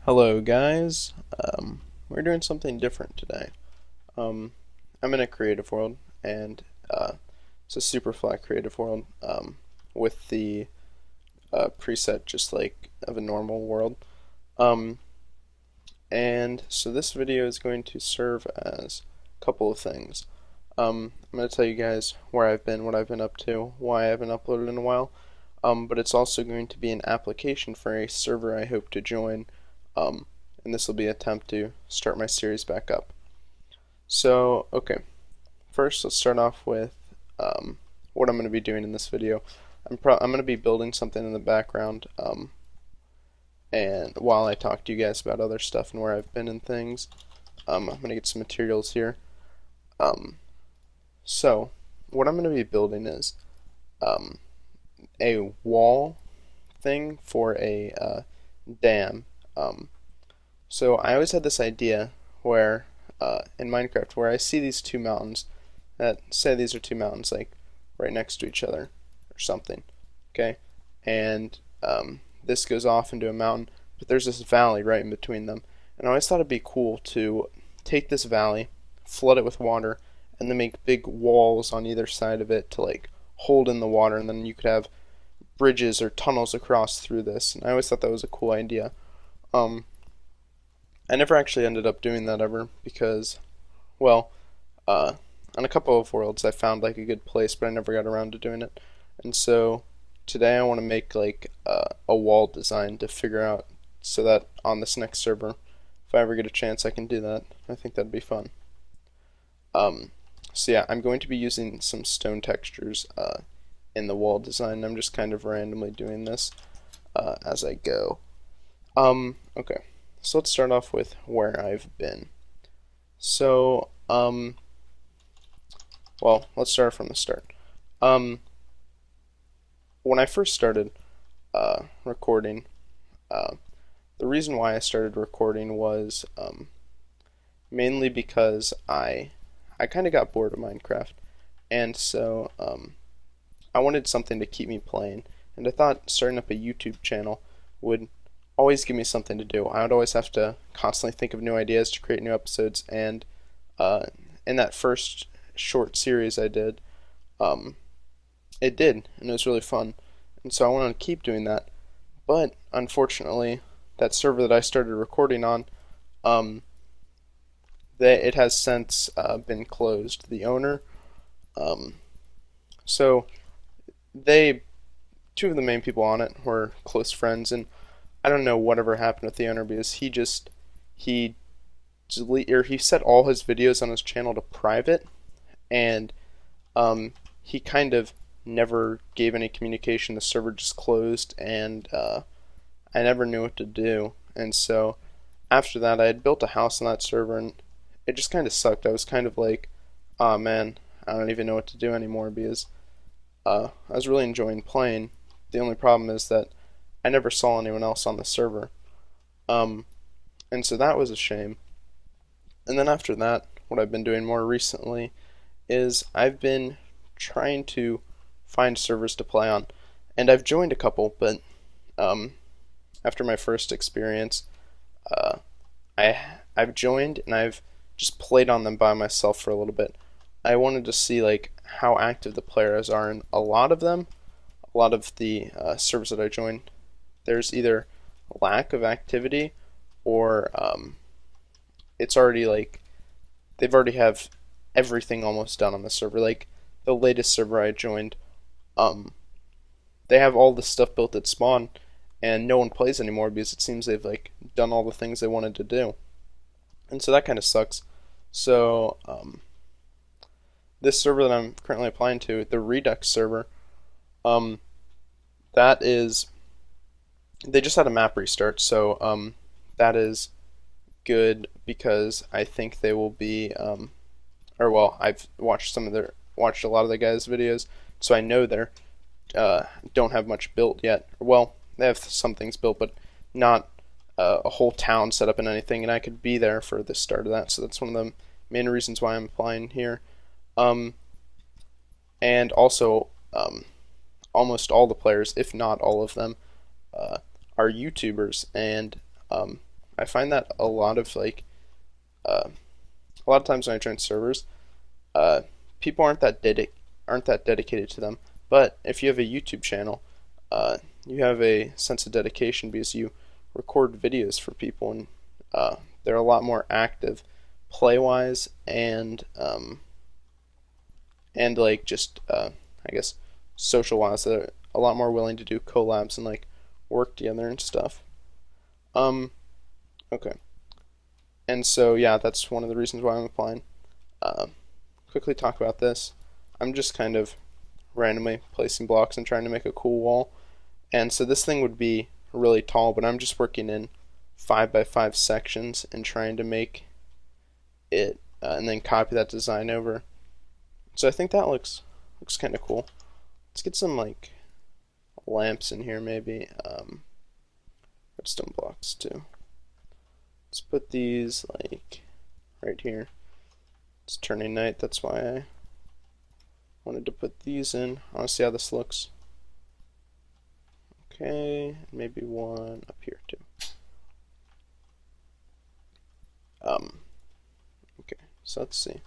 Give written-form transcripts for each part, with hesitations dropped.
Hello guys, we're doing something different today. I'm in a creative world, and it's a super flat creative world with the preset just like of a normal world. Um, and so this video is going to serve as a couple of things. I'm going to tell you guys where I've been, what I've been up to, why I haven't uploaded in a while, but it's also going to be an application for a server I hope to join. Um, and this will be an attempt to start my series back up. So, okay, first let's start off with what I'm going to be doing in this video. I'm going to be building something in the background, and while I talk to you guys about other stuff and where I've been and things, I'm going to get some materials here. So, what I'm going to be building is um, a wall thing for a dam. So I always had this idea where in Minecraft where I see these two mountains that say these are two mountains like right next to each other or something, okay, and this goes off into a mountain, but there's this valley right in between them, and I always thought it'd be cool to take this valley, flood it with water, and then make big walls on either side of it to like hold in the water, and then you could have bridges or tunnels across through this, and I always thought that was a cool idea. Um, I never actually ended up doing that ever because, well, uh, on a couple of worlds I found like a good place, but I never got around to doing it. And so today I want to make like a wall design to figure out so that on this next server, if I ever get a chance, I can do that. I think that'd be fun. Um, so yeah, I'm going to be using some stone textures in the wall design. I'm just kind of randomly doing this as I go. Okay. So let's start off with where I've been. So, well, let's start from the start. Um, when I first started recording, uh, the reason why I started recording was mainly because I kind of got bored of Minecraft, and so I wanted something to keep me playing, and I thought starting up a YouTube channel would always give me something to do. I would always have to constantly think of new ideas to create new episodes, and uh, in that first short series I did, um, it did, and it was really fun. And so I wanted to keep doing that. But unfortunately, that server that I started recording on, um, it has since been closed. The owner, um, so they, two of the main people on it were close friends, and I don't know whatever happened with the owner because he he set all his videos on his channel to private, and he kind of never gave any communication. The server just closed, and I never knew what to do. And so after that, I had built a house on that server, and it just kind of sucked. I was kind of like, oh man, I don't even know what to do anymore because I was really enjoying playing. The only problem is that I never saw anyone else on the server. Um, and so that was a shame. And then after that, what I've been doing more recently is I've been trying to find servers to play on. And I've joined a couple, but um, after my first experience, uh, I've joined and I've just played on them by myself for a little bit. I wanted to see like how active the players are, and a lot of them, a lot of the servers that I joined, there's either lack of activity or it's already like they've already have everything almost done on the server. Like the latest server I joined, um, they have all the stuff built at spawn, and no one plays anymore because it seems they've like done all the things they wanted to do, and so that kind of sucks. So this server that I'm currently applying to, the Redux server, um, that is they just had a map restart, so that is good because I think they will be, or well, I've watched watched a lot of the guys' videos, so I know they're don't have much built yet. Well, they have some things built, but not a whole town set up and anything, and I could be there for the start of that, so that's one of the main reasons why I'm applying here. Um, and also, almost all the players, if not all of them, uh, are YouTubers, and I find that a lot of uh, a lot of times when I join servers, uh, people aren't that dedicated to them. But if you have a YouTube channel, you have a sense of dedication because you record videos for people, and they're a lot more active, play wise, and like just I guess social wise. They're a lot more willing to do collabs and like work together and stuff. Um, okay, and so yeah, that's one of the reasons why I'm applying. Uh, Quickly talk about this. I'm just kind of randomly placing blocks and trying to make a cool wall. And so this thing would be really tall, but I'm just working in 5 by 5 sections and trying to make it and then copy that design over. So I think that looks kind of cool. Let's get some like lamps in here maybe. Redstone blocks too. Let's put these like right here. It's turning night, that's why I wanted to put these in. I want to see how this looks. Okay, maybe one up here too. Okay, so let's see.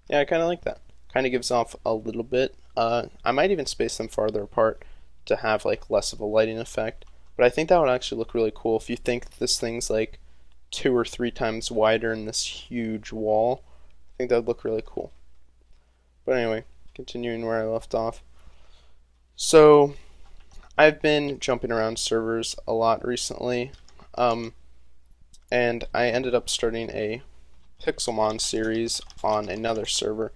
Yeah, I kind of like that. Kind of gives off a little bit. I might even space them farther apart to have like less of a lighting effect. But I think that would actually look really cool if you think this thing's like 2 or 3 times wider in this huge wall. I think that would look really cool. But anyway, continuing where I left off. So I've been jumping around servers a lot recently, and I ended up starting a Pixelmon series on another server,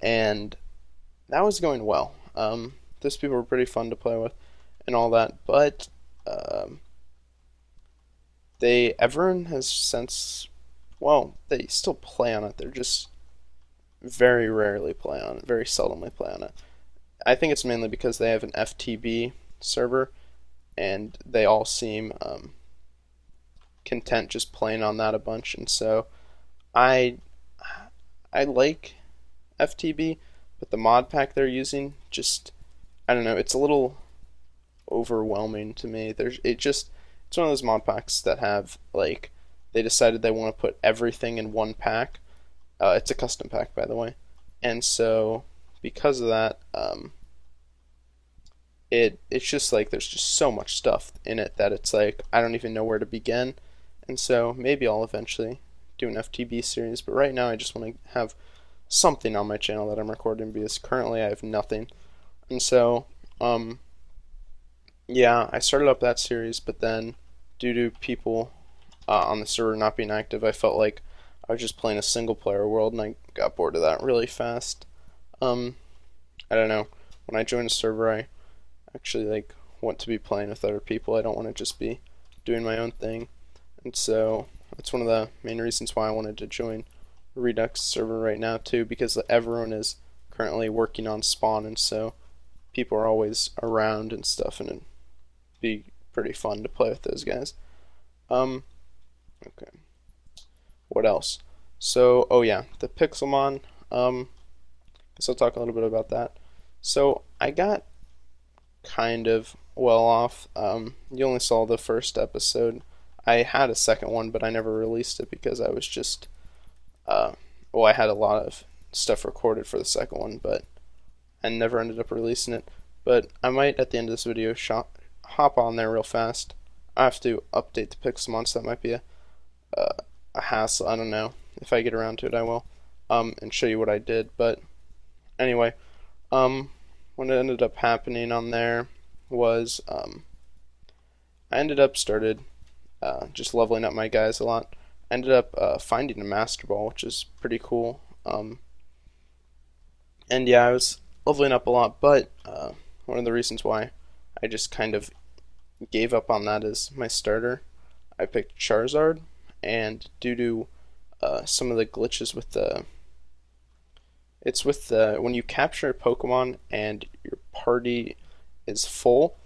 and that was going well. Those people were pretty fun to play with and all that, but everyone has since, well, they still play on it. They're just very rarely play on it, very seldomly play on it. I think it's mainly because they have an FTB server, and they all seem content just playing on that a bunch. And so I I like FTB, but the mod pack they're using just, I don't know, it's a little overwhelming to me. It's one of those mod packs that have like they decided they want to put everything in one pack. It's a custom pack, by the way, and so because of that, it's just like there's just so much stuff in it that it's like I don't even know where to begin. And so maybe I'll eventually do an FTB series, but right now I just want to have something on my channel that I'm recording because currently I have nothing. And so yeah, I started up that series, but then due to people on the server not being active, I felt like I was just playing a single player world, and I got bored of that really fast. Um, I don't know. When I joined a server, I actually like want to be playing with other people. I don't want to just be doing my own thing, and so that's one of the main reasons why I wanted to join Redux server right now too, because everyone is currently working on spawn, and so people are always around and stuff, and it'd be pretty fun to play with those guys. Okay. What else? So, oh yeah, the Pixelmon. Guess I'll talk a little bit about that. So I got kind of well off. You only saw the first episode. I had a second one, but I never released it because I was just, well, I had a lot of stuff recorded for the second one, but I never ended up releasing it. But I might, at the end of this video, hop on there real fast. I have to update the Pixelmon, so that might be a hassle. I don't know. If I get around to it, I will, and show you what I did. But anyway, what ended up happening on there was I ended up started just leveling up my guys a lot. I ended up finding a Master Ball, which is pretty cool. And yeah, I was leveling up a lot, but one of the reasons why I just kind of gave up on that is my starter. I picked Charizard, and due to some of the glitches with when you capture a Pokemon and your party is full,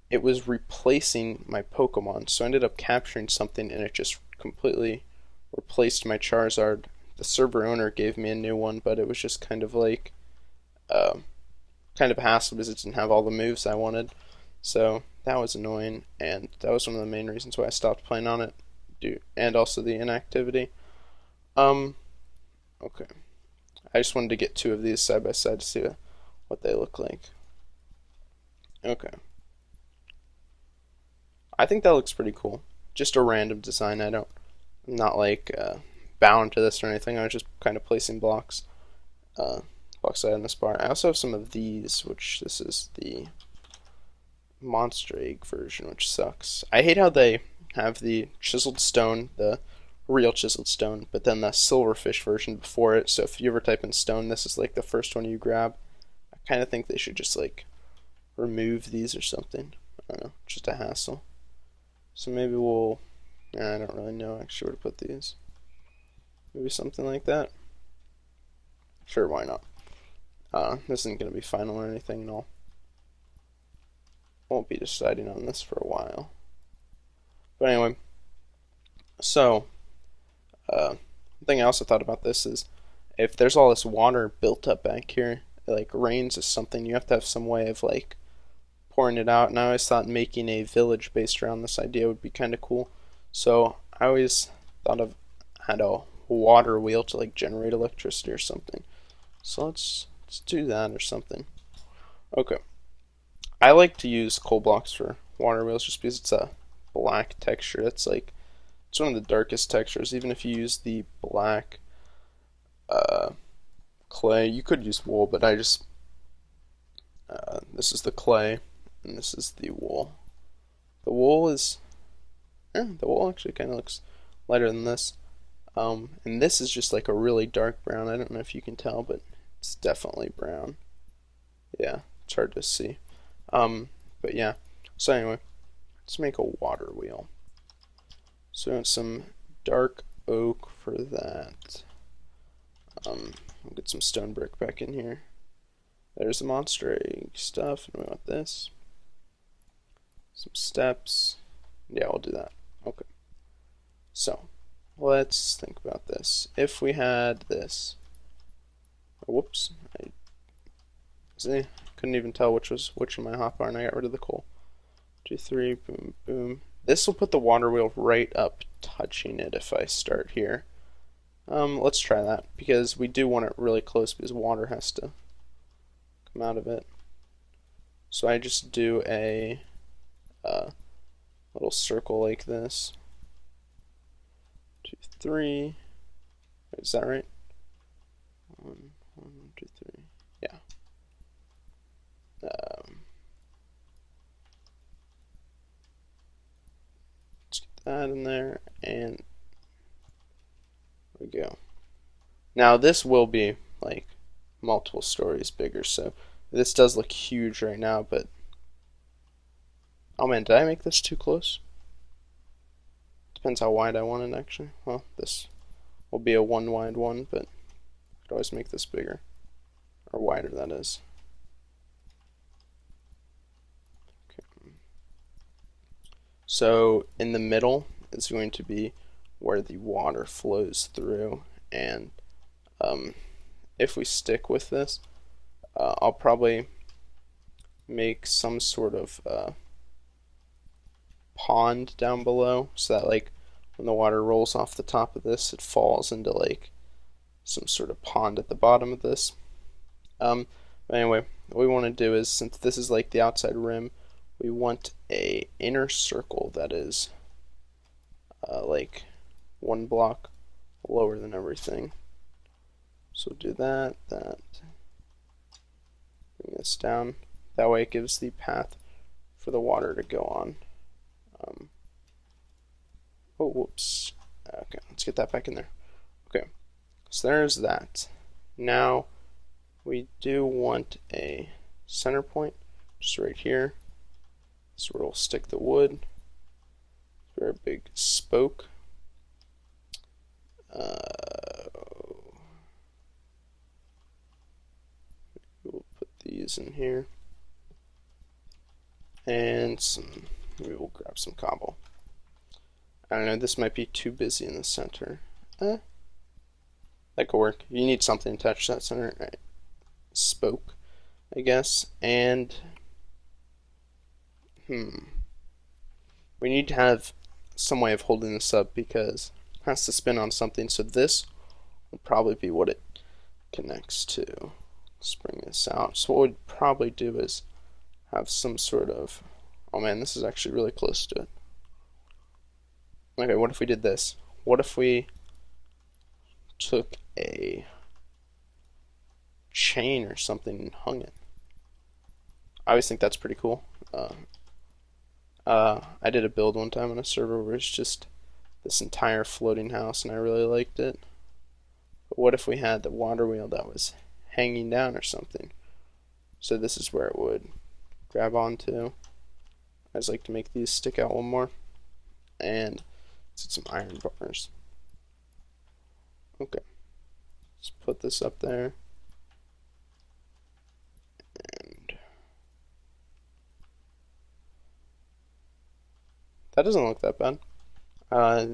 it was replacing my Pokemon. So I ended up capturing something and it just completely replaced my Charizard. The server owner gave me a new one, but it was just kind of like kind of a hassle because it didn't have all the moves I wanted. So that was annoying, and that was one of the main reasons why I stopped playing on it, and also the inactivity. Um, okay. I just wanted to get two of these side by side to see what they look like. Okay. I think that looks pretty cool. Just a random design. I'm not like bound to this or anything. I was just kind of placing blocks out in this bar. I also have some of these, which this is the monster egg version, which sucks. I hate how they have the chiseled stone, the real chiseled stone, but then the silverfish version before it. So if you ever type in stone, this is like the first one you grab. I kind of think they should just like remove these or something. I don't know, just a hassle. So maybe I don't really know actually where to put these. Maybe something like that. Sure, why not? This isn't going to be final or anything, and I'll won't be deciding on this for a while. But anyway, so one thing I also thought about this is if there's all this water built up back here, like rains is something, you have to have some way of like pouring it out. And I always thought making a village based around this idea would be kind of cool. So I always thought of had a water wheel to like generate electricity or something. So let's do that or something. Okay. I like to use coal blocks for water wheels just because it's a black texture. It's one of the darkest textures. Even if you use the black clay, you could use wool, but this is the clay and this is the wool. The wool actually kind of looks lighter than this. And this is just like a really dark brown. I don't know if you can tell, but it's definitely brown. Yeah, it's hard to see. But yeah. So anyway, let's make a water wheel. So we want some dark oak for that. We'll get some stone brick back in here. There's the monster egg stuff, and we want this. Some steps. Yeah, we'll do that. Okay. So, let's think about this. If we had this. Oh, whoops. Couldn't even tell which was which in my hotbar, and I got rid of the coal. 2, 3, boom, boom. This will put the water wheel right up touching it if I start here. Let's try that, because we do want it really close because water has to come out of it. So I just do a little circle like this. 2, 3. Wait, is that right? 1, 2, 3. Yeah. Let's get that in there, and there we go. Now this will be like multiple stories bigger, so this does look huge right now, but oh man, did I make this too close? Depends how wide I want it actually. Well, this will be a one wide one, but I could always make this bigger, or wider that is. Okay. So in the middle is going to be where the water flows through, and if we stick with this, I'll probably make some sort of pond down below, so that like when the water rolls off the top of this, it falls into like some sort of pond at the bottom of this. But anyway, what we want to do is, since this is like the outside rim, we want a inner circle that is like 1 block lower than everything. So do that, bring this down. That way it gives the path for the water to go on. Oh, whoops. Okay, let's get that back in there. Okay, so there's that. Now, we do want a center point, just right here. So we'll stick the wood. Very big spoke. We'll put these in here. And maybe we'll grab some cobble. I don't know, this might be too busy in the center. That could work. You need something to touch that center spoke, I guess. And We need to have some way of holding this up because it has to spin on something. So this will probably be what it connects to. Let's bring this out. So what we'd probably do is have some sort of, oh man, this is actually really close to it. Okay, what if we did this? What if we took a chain or something and hung it? I always think that's pretty cool. I did a build one time on a server where it's just this entire floating house, and I really liked it. But what if we had the water wheel that was hanging down or something? So this is where it would grab onto. I just like to make these stick out one more, and let's get some iron bars. Okay, let's put this up there, and that doesn't look that bad.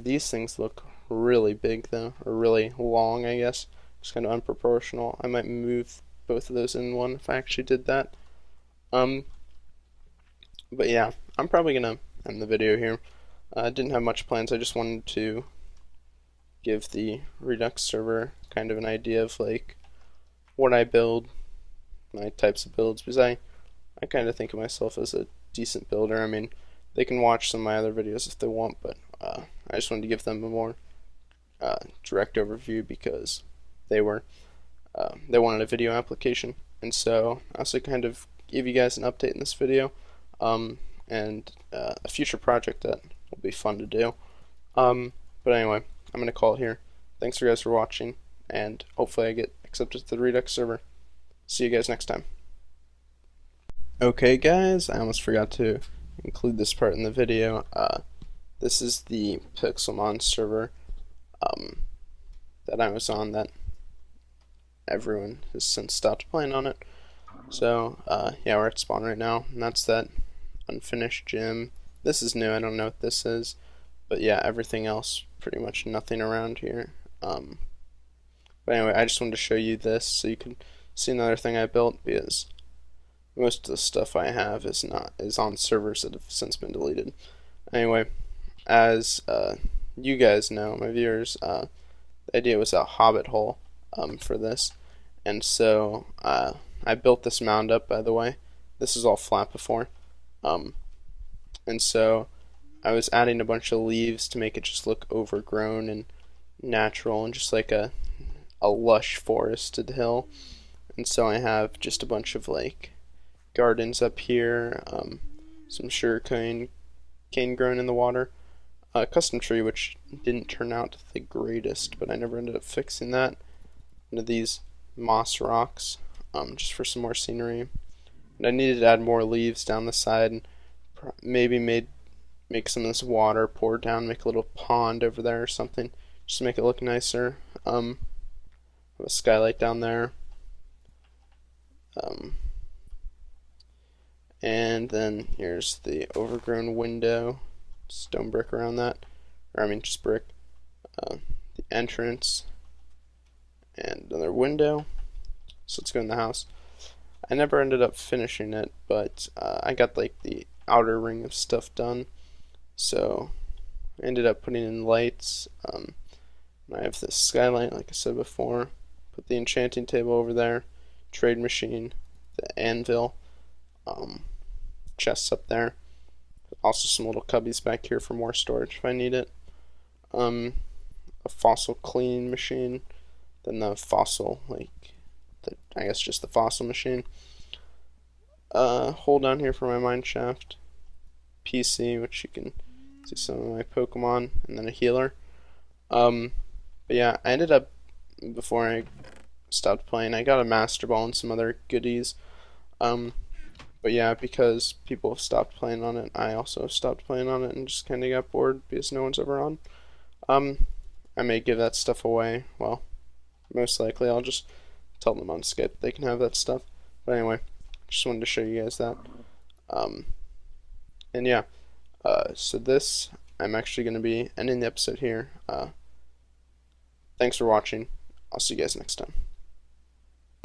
These things look really big though, or really long, I guess. Just kind of unproportional. I might move both of those in one if I actually did that. But yeah, I'm probably gonna end the video here. I didn't have much plans. I just wanted to give the Redux server kind of an idea of like what I build, my types of builds, because I kind of think of myself as a decent builder. I mean, they can watch some of my other videos if they want, but I just wanted to give them a more direct overview because they wanted a video application, and so I also kind of gave you guys an update in this video, and a future project that will be fun to do. But anyway, I'm gonna call it here. Thanks for guys for watching, and hopefully I get accepted to the Redux server. See you guys next time. Okay guys, I almost forgot to include this part in the video. This is the Pixelmon server that I was on that everyone has since stopped playing on it. So yeah, we're at spawn right now, and that's that unfinished gym. This is new, I don't know what this is, but yeah, everything else, pretty much nothing around here. But anyway, I just wanted to show you this so you can see another thing I built, because most of the stuff I have is on servers that have since been deleted. Anyway, as you guys know, my viewers, the idea was a hobbit hole for this, and so I built this mound up, by the way. This is all flat before, and so I was adding a bunch of leaves to make it just look overgrown and natural and just like a lush forested hill. And so I have just a bunch of like gardens up here, some sugarcane grown in the water, a custom tree which didn't turn out the greatest, but I never ended up fixing that. Into these moss rocks, just for some more scenery. And I needed to add more leaves down the side, and maybe make some of this water pour down, make a little pond over there or something, just to make it look nicer. Have a skylight down there. And then here's the overgrown window, stone brick around that, or I mean just brick. The entrance, and another window. So let's go in the house. I never ended up finishing it, but I got like the outer ring of stuff done. So I ended up putting in lights. I have this skylight, like I said before. Put the enchanting table over there, trade machine, the anvil, chests up there. Also some little cubbies back here for more storage if I need it. A fossil cleaning machine, then the fossil, I guess just the fossil machine. Hole down here for my mine shaft. PC, which you can see some of my Pokemon, and then a healer. But yeah, I ended up, before I stopped playing, I got a Master Ball and some other goodies. But yeah, because people have stopped playing on it, I also stopped playing on it and just kind of got bored because no one's ever on. I may give that stuff away. Well, most likely I'll just tell them on Skype they can have that stuff. But anyway, just wanted to show you guys that. And yeah, so this, I'm actually going to be ending the episode here. Thanks for watching. I'll see you guys next time.